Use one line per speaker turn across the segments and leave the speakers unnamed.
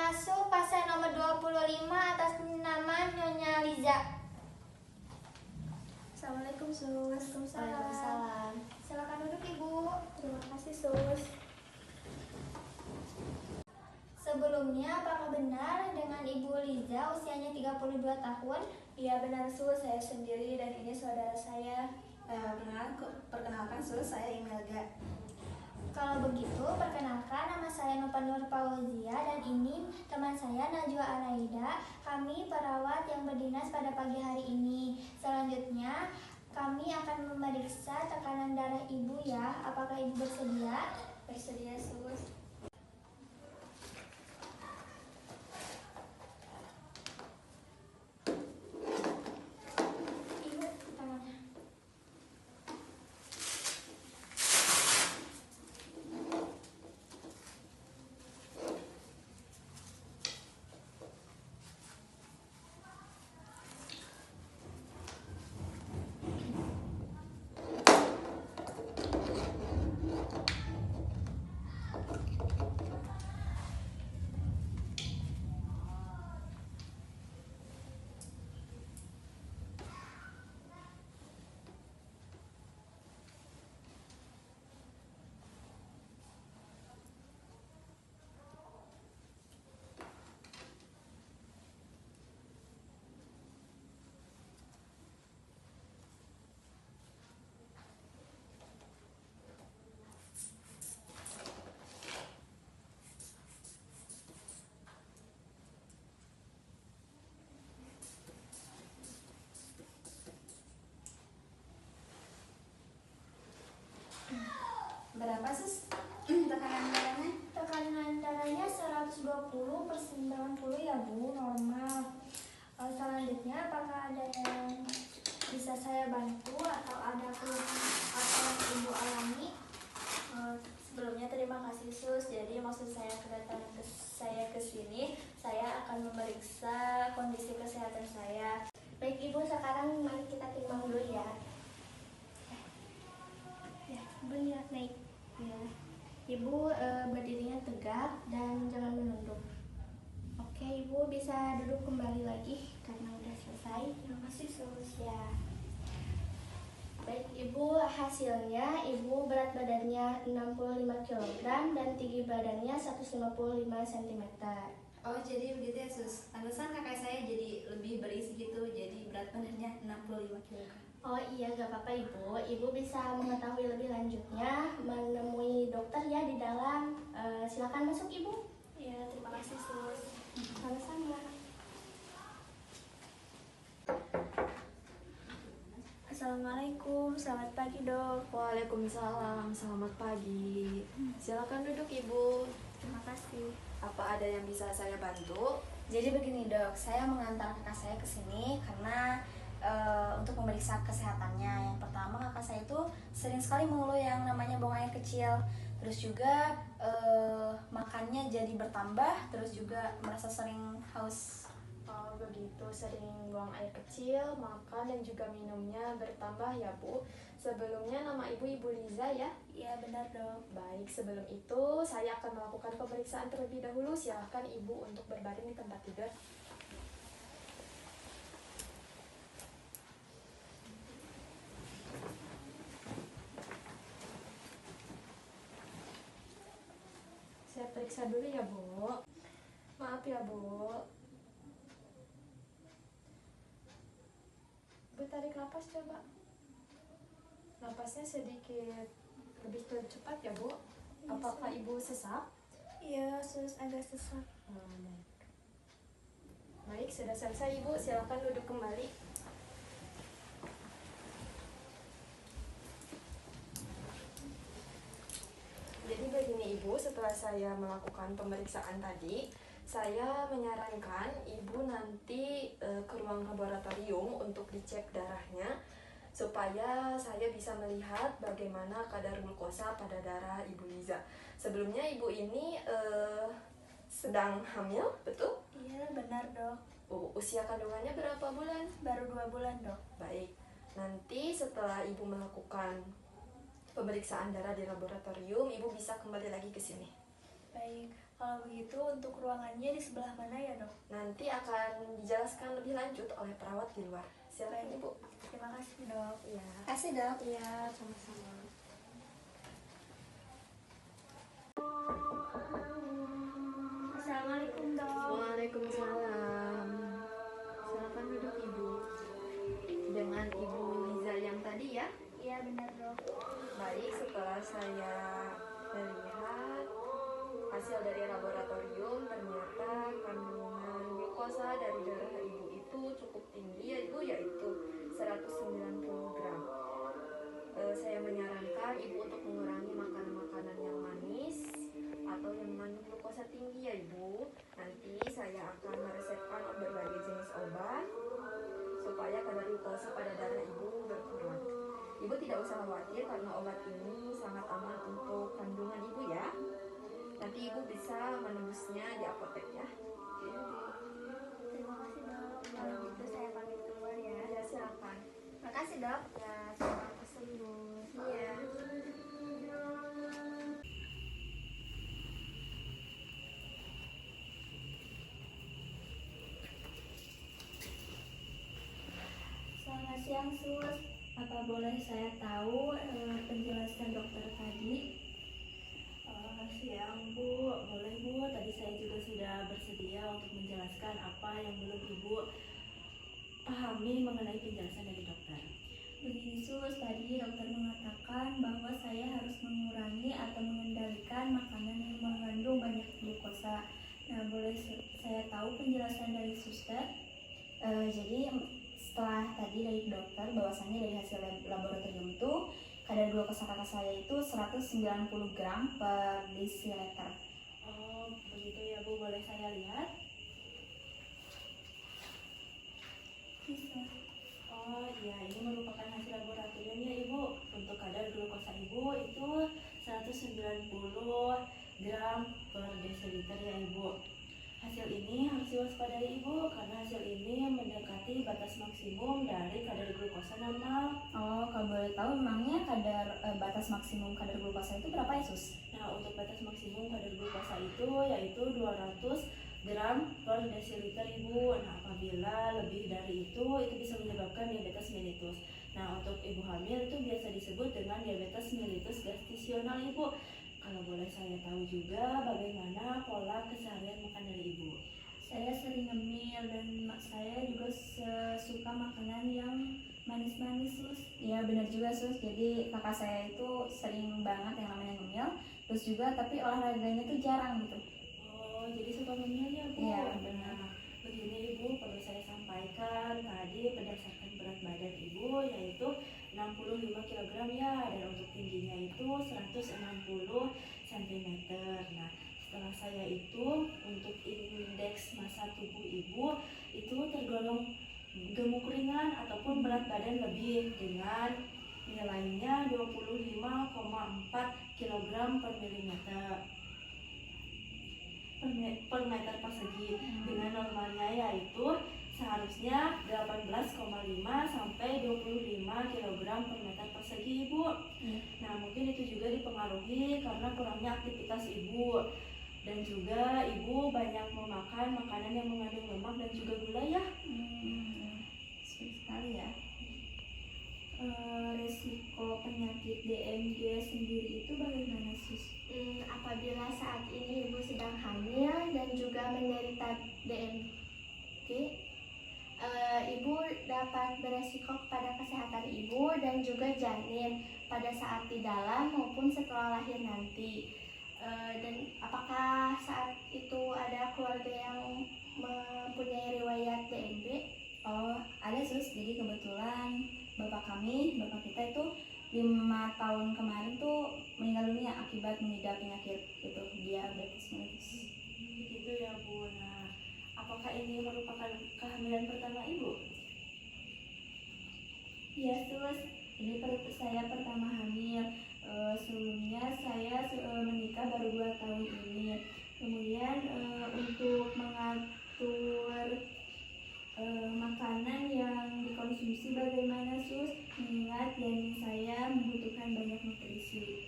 masuk pasien nomor 25 atas nama Nyonya Liza.
Assalamualaikum Sus.
Waalaikumsalam. Silakan duduk Ibu.
Terima kasih Sus.
Sebelumnya, apakah benar dengan Ibu Liza usianya 32 tahun?
Iya benar Sus, saya sendiri dan ini saudara saya. Perkenalkan Sus, saya Imelda.
Kalau begitu, perkenalkan nama saya Nova Nur Fauzia dan ini teman saya Najwa Araida. Kami perawat yang berdinas pada pagi hari ini. Selanjutnya, kami akan memeriksa tekanan darah Ibu ya. Apakah Ibu bersedia?
Bersedia Sus.
Ibu, tangannya.
Berapa Sus? Tekanan darahnya?
Tekanan darahnya 120 per 90 ya Bu, normal. Selanjutnya, apakah ada yang bisa saya bantu atau ada keluhan atau yang Ibu alami?
Sebelumnya terima kasih Sus. Jadi maksud saya kedatangan saya ke sini, saya akan memeriksa kondisi kesehatan saya.
Baik Ibu, sekarang mari kita timbang dulu ya. Ya, Ibu naik. Ya. Ibu berdirinya tegak dan jangan menunduk. Oke, Ibu bisa duduk kembali lagi karena udah selesai.
Terima kasih Sus.
Ya. Baik Ibu, hasilnya Ibu berat badannya 65 kg dan tinggi badannya 155 cm.
Oh jadi begitu ya Sus. Pantesan kakak saya jadi lebih berisi gitu. Jadi berat badannya 65 kg.
Oh iya, gak apa-apa Ibu. Ibu bisa mengetahui lebih lanjutnya menemui dokter ya di dalam. Silakan masuk Ibu.
Iya terima kasih Sus.
Sama-sama.
Assalamualaikum, selamat pagi Dok.
Waalaikumsalam, selamat pagi. Silakan duduk Ibu.
Terima kasih.
Apa ada yang bisa saya bantu?
Jadi begini Dok, saya mengantar kakak saya ke sini karena untuk memeriksa kesehatannya. Yang pertama kakak saya itu sering sekali mengeluh yang namanya buang air kecil. Terus juga makannya jadi bertambah, terus juga merasa sering haus.
Oh begitu, sering buang air kecil, makan dan juga minumnya bertambah ya Bu. Sebelumnya nama Ibu Ibu Liza ya?
Iya benar Dok.
Baik, sebelum itu saya akan melakukan pemeriksaan terlebih dahulu. Silahkan Ibu untuk berbaring di tempat tidur. Saya periksa dulu ya Bu. Maaf ya Bu. Bu tarik napas coba. Napasnya sedikit lebih cepat ya Bu. Apakah Ibu sesak?
Iya Sus, agak sesak.
Baik. Baik, sudah selesai Ibu. Silakan duduk kembali. Jadi begini Ibu, setelah saya melakukan pemeriksaan tadi, saya menyarankan Ibu nanti ke ruang laboratorium untuk dicek darahnya supaya saya bisa melihat bagaimana kadar glukosa pada darah Ibu Liza. Sebelumnya Ibu ini sedang hamil, betul?
Iya benar Dok.
Usia kandungannya berapa bulan?
Baru 2 bulan Dok.
Baik, nanti setelah Ibu melakukan pemeriksaan darah di laboratorium, Ibu bisa kembali lagi ke sini.
Baik. Kalau begitu untuk ruangannya di sebelah mana ya dok?
Nanti akan dijelaskan lebih lanjut oleh perawat di luar. Silakan Ibu.
Terima kasih dok.
Iya.
Kasih dok.
Iya, sama-sama.
Assalamualaikum dok.
Waalaikumsalam. Silakan duduk Ibu. Dengan Ibu Liza yang tadi ya.
Iya benar dok.
Baik, setelah saya melihat hasil dari laboratorium, ternyata kandungan glukosa dari darah Ibu itu cukup tinggi ya Ibu, yaitu 190 gram. Saya menyarankan Ibu untuk mengurangi makanan-makanan yang manis atau yang mengandung glukosa tinggi ya Ibu. Nanti saya akan meresepkan berbagai jenis obat supaya kadar glukosa pada darah Ibu berkurang. Ibu tidak usah khawatir karena obat ini sangat aman untuk kandungan Ibu ya. Nanti Ibu bisa menebusnya di apotek ya.
Terima kasih dok. Kalau gitu saya pamit keluar ya.
Ya silakan.
Terima kasih dok. Ya semoga sembuh. Iya. Selamat siang sus. Apa boleh saya tahu penjelasan dokter tadi?
Siang Bu, boleh Bu. Tadi saya juga sudah bersedia untuk menjelaskan apa yang belum Ibu pahami mengenai penjelasan dari dokter.
Begini sus, tadi dokter mengatakan bahwa saya harus mengurangi atau mengendalikan makanan yang mengandung banyak glukosa. Nah, boleh saya tahu penjelasan dari suster? Jadi setelah tadi dari dokter bahwasannya dari hasil laboratorium itu kadar glukosa kakak saya itu 190 gram per desiliter.
Oh, begitu ya Bu, boleh saya lihat?
Bisa.
Oh iya, ini merupakan hasil laboratoriumnya Ibu. Untuk kadar glukosa Ibu itu 190 gram per desiliter ya Ibu. Hasil ini harus diwaspadai Ibu karena hasil ini mendekati batas maksimum dari kadar glukosa normal.
Oh, kalau boleh tahu memangnya batas maksimum kadar glukosa itu berapa ya sus?
Nah, untuk batas maksimum kadar glukosa itu yaitu 200 gram per desiliter Ibu. Nah, apabila lebih dari itu bisa menyebabkan diabetes mellitus. Nah, untuk ibu hamil itu biasa disebut dengan diabetes mellitus gestasional Ibu. Kalau boleh saya tahu juga bagaimana pola keseharian makan dari Ibu?
Saya sering ngemil dan saya juga suka makanan yang manis-manis sus. Ya benar juga sus, jadi kakak saya itu sering banget yang namanya ngemil. Terus juga tapi olahraganya tuh jarang gitu.
Oh, jadi suka ngemil ya Bu?
Iya benar.
Begini Ibu, perlu saya sampaikan tadi berdasarkan berat badan Ibu yaitu 65 kg ya, dan untuk tingginya itu 160 cm. Nah, setelah saya itu untuk indeks massa tubuh Ibu itu tergolong gemuk ringan ataupun berat badan lebih dengan nilainya 25,4 kg per milimeter per meter persegi, dengan normalnya yaitu seharusnya 18,5 sampai 25 kg per meter persegi Ibu. Nah, mungkin itu juga dipengaruhi karena kurangnya aktivitas Ibu, dan juga Ibu banyak memakan makanan yang mengandung lemak dan juga gula ya.
Sulit sekali ya. Resiko penyakit DMG sendiri itu bagaimana sus?
Apabila saat ini ibu sedang hamil dan juga menderita DMG, ibu dapat beresiko kepada kesehatan ibu dan juga janin pada saat di dalam maupun setelah lahir nanti. Dan apakah saat itu ada keluarga yang mempunyai riwayat DMG?
Oh, ada sus. Jadi kebetulan bapak kita itu 5 tahun kemarin tuh meninggal dunia akibat mengidap penyakit itu diabetes mellitus.
Begitu ya Bu. Nah, apakah ini merupakan kehamilan pertama Ibu?
Iya sus, ini saya pertama hamil. Sebelumnya saya menikah baru 2 tahun ini. Kemudian untuk mengatur makanan yang dikonsumsi bagaimana sus, mengingat janin saya membutuhkan banyak nutrisi.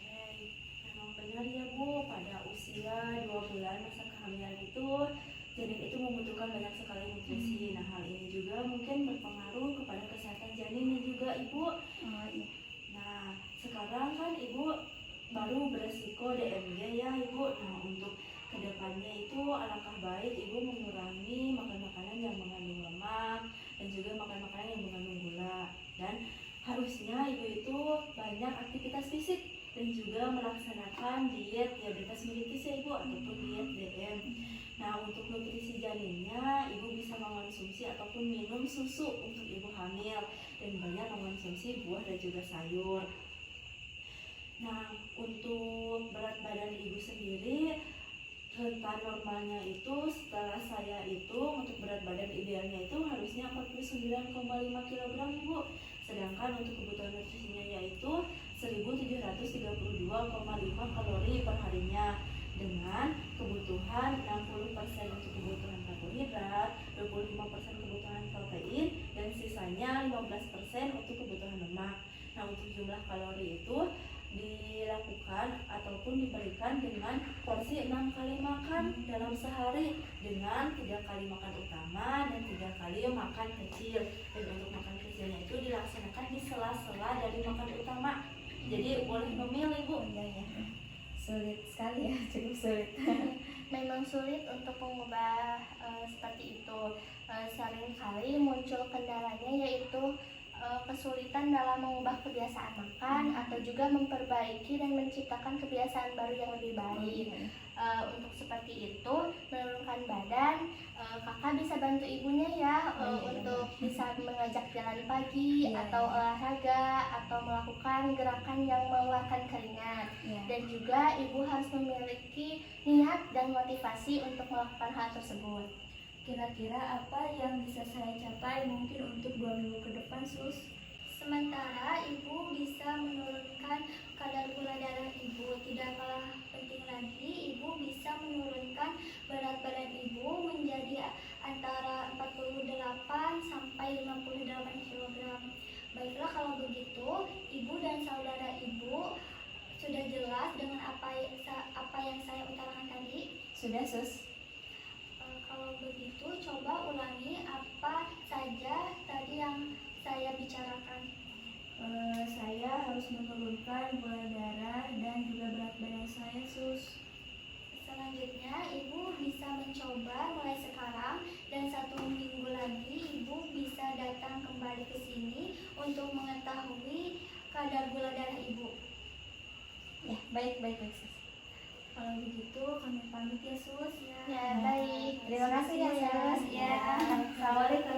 Oke, memang benar ya Bu, pada usia hingga 2 bulan masa kehamilan itu janin itu membutuhkan banyak sekali nutrisi. Nah, hal ini juga mungkin berpengaruh kepada kesehatan janin dan juga ibu. Nah, sekarang kan ibu baru beresiko DMD ya ibu. Nah, untuk kedepannya itu alangkah baik ibu mengurangi makan makanan yang mengandung lemak dan juga makan makanan yang mengandung gula. Dan harusnya ibu itu banyak aktivitas fisik dan juga melaksanakan diet diabetes mellitus ya ibu, ataupun diet DM. Nah, untuk nutrisi janinnya ibu bisa mengonsumsi ataupun minum susu untuk ibu hamil dan banyak mengonsumsi buah dan juga sayur. Nah, untuk berat badan ibu sendiri, rentan normalnya itu setelah saya hitung untuk berat badan idealnya itu harusnya 49,5 kg ibu. Sedangkan untuk kebutuhan nutrisinya yaitu 1732,5 kalori per harinya, dengan kebutuhan 60% untuk kebutuhan karbohidrat, 25% kebutuhan protein, dan sisanya 15% untuk kebutuhan lemak. Nah, untuk jumlah kalori itu dilakukan ataupun diberikan dengan porsi 6 kali makan dalam sehari, dengan 3 kali makan utama dan 3 kali makan kecil. Dan untuk makan kecilnya itu dilaksanakan di sela-sela dari makan utama. Jadi boleh memilih ibu.
Sulit sekali ya, cukup sulit.
Memang sulit untuk mengubah seperti itu. Seringkali muncul kendalanya yaitu kesulitan dalam mengubah kebiasaan makan atau juga memperbaiki dan menciptakan kebiasaan baru yang lebih baik. Untuk seperti itu, menurunkan badan, kakak bisa bantu ibunya ya untuk bisa mengajak jalan pagi atau olahraga atau melakukan gerakan yang mengeluarkan keringat. Dan juga ibu harus memiliki niat dan motivasi untuk melakukan hal tersebut.
Kira-kira apa yang bisa saya capai mungkin untuk 2 minggu ke depan, Sus?
Sementara ibu bisa menurunkan kadar gula darah ibu. Tidak kalah penting lagi, ibu bisa menurunkan berat badan ibu menjadi antara 48 sampai 58 kg. Baiklah, kalau begitu ibu dan saudara ibu sudah jelas dengan apa yang saya utarakan tadi?
Sudah, Sus.
Kalau begitu, coba ulangi apa saja tadi yang saya bicarakan.
Saya harus menurunkan gula darah dan juga berat badan saya, Sus.
Selanjutnya, ibu bisa mencoba mulai sekarang dan 1 minggu lagi ibu bisa datang kembali ke sini untuk mengetahui kadar gula darah ibu.
Ya, baik, Sus.
Kalau begitu kami pamit ya, Sus.
Ya, baik.
Terima kasih ya, Sus.
Ya.
Assalamualaikum.